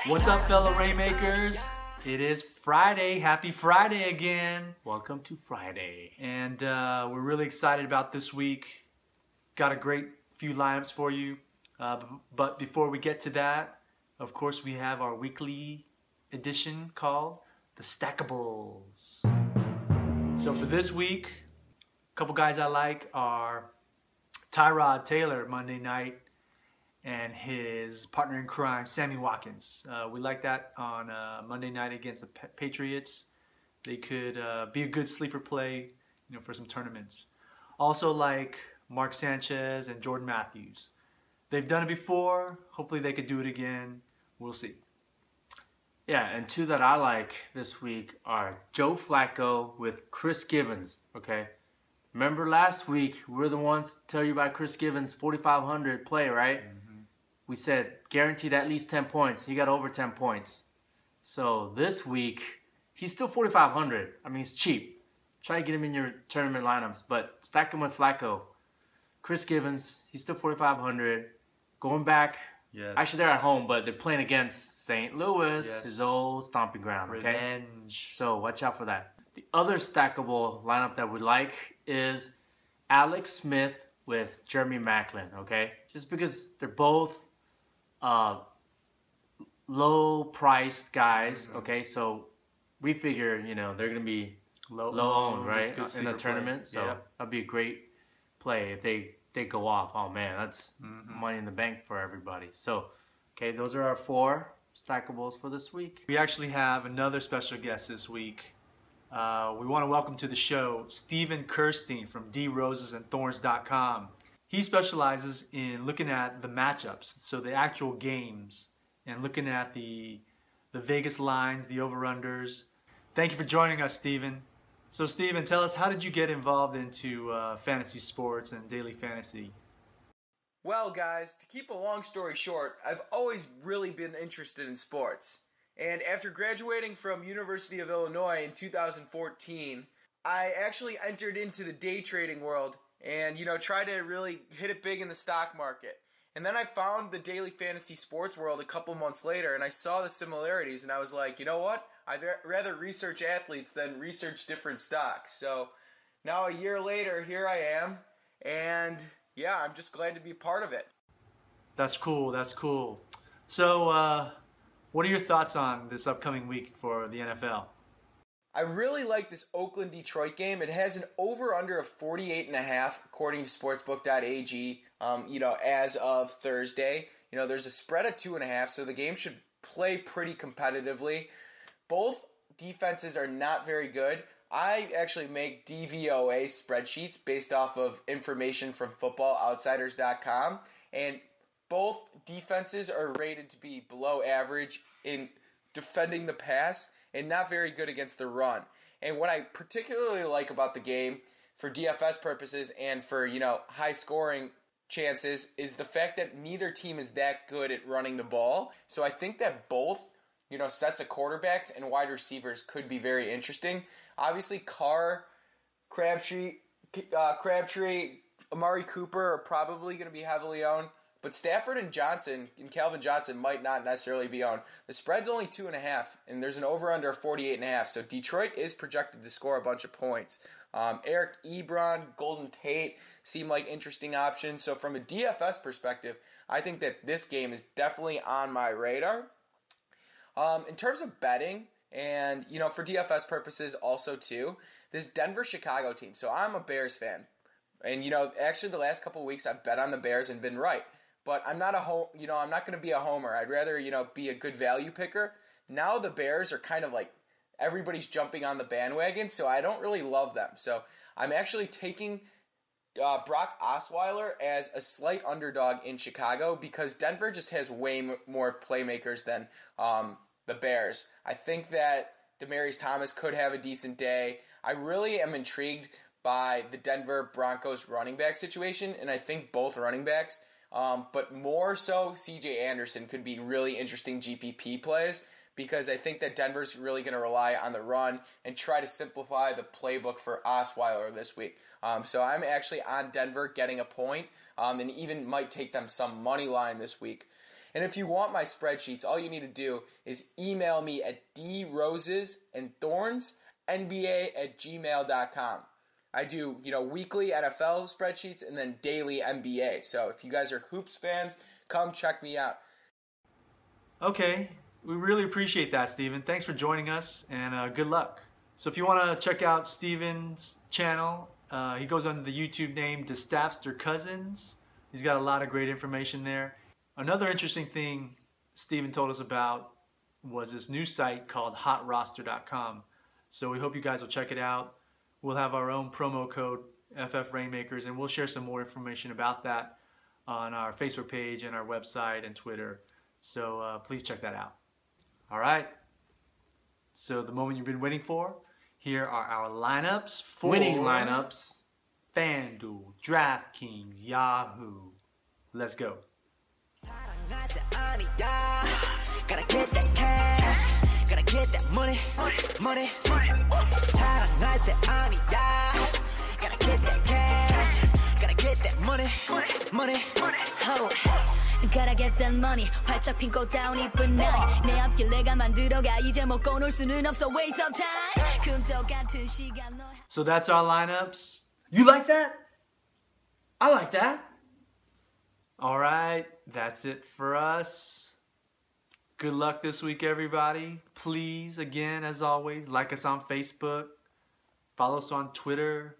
What's up, fellow Rainmakers? It is Friday. Happy Friday again. Welcome to Friday. And we're really excited about this week. Got a great few lineups for you. But before we get to that, of course, we have our weekly edition called The Stackables. So for this week, a couple guys I like are Tyrod Taylor Monday night and his partner in crime, Sammy Watkins. We like that on Monday night against the Patriots. They could be a good sleeper play, for some tournaments. Also like Mark Sanchez and Jordan Matthews. They've done it before. Hopefully they could do it again. We'll see. Yeah, and two that I like this week are Joe Flacco with Chris Givens, okay? Remember last week, we were the ones to tell you about Chris Givens' 4,500 play, right? Mm-hmm. We said guaranteed at least 10 points. He got over 10 points. So this week, he's still 4,500. I mean, he's cheap. Try to get him in your tournament lineups, but stack him with Flacco. Chris Givens, he's still 4,500. Going back, yes. Actually they're at home, but they're playing against St. Louis, yes. His old stomping ground. Okay? Revenge. So watch out for that. The other stackable lineup that we like is Alex Smith with Jeremy Maclin, okay? Just because they're both low-priced guys, okay? So we figure, they're going to be low owned, right, in the tournament. So yeah. That'd be a great play if they go off. Oh, man, that's money in the bank for everybody. So, okay, those are our 4 stackables for this week. We actually have another special guest this week. We want to welcome to the show Steven Kerstein from drosesandthorns.com. He specializes in looking at the matchups, so the actual games, and looking at the Vegas lines, the over-unders. Thank you for joining us, Steven. So, Steven, tell us, how did you get involved into fantasy sports and daily fantasy? Well, guys, to keep a long story short, I've always really been interested in sports. And after graduating from University of Illinois in 2014, I actually entered into the day trading world and, tried to really hit it big in the stock market. And then I found the daily fantasy sports world a couple months later, and I saw the similarities, and I was like, you know what? I'd rather research athletes than research different stocks. So now a year later, here I am, and yeah, I'm just glad to be part of it. That's cool. That's cool. So, what are your thoughts on this upcoming week for the NFL? I really like this Oakland-Detroit game. It has an over-under of 48.5 according to sportsbook.ag, as of Thursday. There's a spread of 2.5, so the game should play pretty competitively. Both defenses are not very good. I actually make DVOA spreadsheets based off of information from footballoutsiders.com, and both defenses are rated to be below average in defending the pass and not very good against the run. And what I particularly like about the game for DFS purposes and for, high scoring chances is the fact that neither team is that good at running the ball. So I think that both, sets of quarterbacks and wide receivers could be very interesting. Obviously, Carr, Crabtree, Amari Cooper are probably going to be heavily owned. But Stafford and Calvin Johnson might not necessarily be owned. The spread's only 2.5, and there's an over-under of 48.5. So Detroit is projected to score a bunch of points. Eric Ebron, Golden Tate seem like interesting options. So from a DFS perspective, I think that this game is definitely on my radar. In terms of betting, and for DFS purposes also too, this Denver-Chicago team. So I'm a Bears fan, and actually the last couple of weeks I've bet on the Bears and been right. But I'm not I'm not going to be a homer. I'd rather, be a good value picker. Now the Bears are kind of like everybody's jumping on the bandwagon, so I don't really love them. So I'm actually taking Brock Osweiler as a slight underdog in Chicago because Denver just has way more playmakers than the Bears. I think that Demaryius Thomas could have a decent day. I really am intrigued by the Denver Broncos running back situation, and I think both running backs, but more so CJ Anderson could be really interesting GPP plays because I think that Denver's really going to rely on the run and try to simplify the playbook for Osweiler this week. So I'm actually on Denver getting a point, and even might take them some money line this week. And if you want my spreadsheets, all you need to do is email me at drosesandthornsnba@gmail.com. I do, weekly NFL spreadsheets and then daily NBA. So if you guys are Hoops fans, come check me out. Okay, we really appreciate that, Steven. Thanks for joining us, and good luck. So if you want to check out Steven's channel, he goes under the YouTube name Destavster Cousins. He's got a lot of great information there. Another interesting thing Steven told us about was this new site called hotroster.com. So we hope you guys will check it out. We'll have our own promo code, FFRainmakers, and we'll share some more information about that on our Facebook page and our website and Twitter. So please check that out. All right. So the moment you've been waiting for, here are our lineups for winning lineups. FanDuel, DraftKings, Yahoo. Let's go. Gotta get that cash, gotta get that money. 사랑할 때 아니야. Gotta get that cash, gotta get that money. Ho, gotta get that money. 활짝 핀 꽃다운 이쁜 나이. 내 앞길 내가 만들어가. 이제 뭐 꺼놓을 수는 없어. Waste of time. 금토 같은 시간 너. So that's our lineups. You like that? I like that. All right, that's it for us. Good luck this week, everybody. Please, again, as always, like us on Facebook. Follow us on Twitter.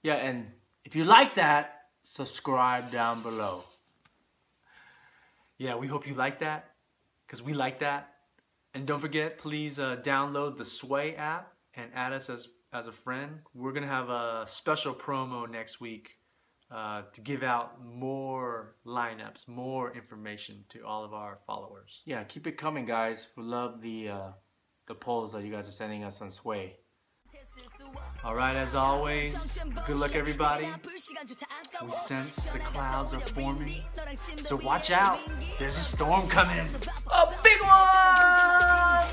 Yeah, and if you like that, subscribe down below. Yeah, we hope you like that, because we like that. And don't forget, please download the Sway app and add us as a friend. We're going to have a special promo next week to give out more lineups, more information to all of our followers. Yeah, keep it coming, guys. We love the polls that you guys are sending us on Sway. All right, as always, good luck, everybody. We sense the clouds are forming, so watch out. There's a storm coming. A big one!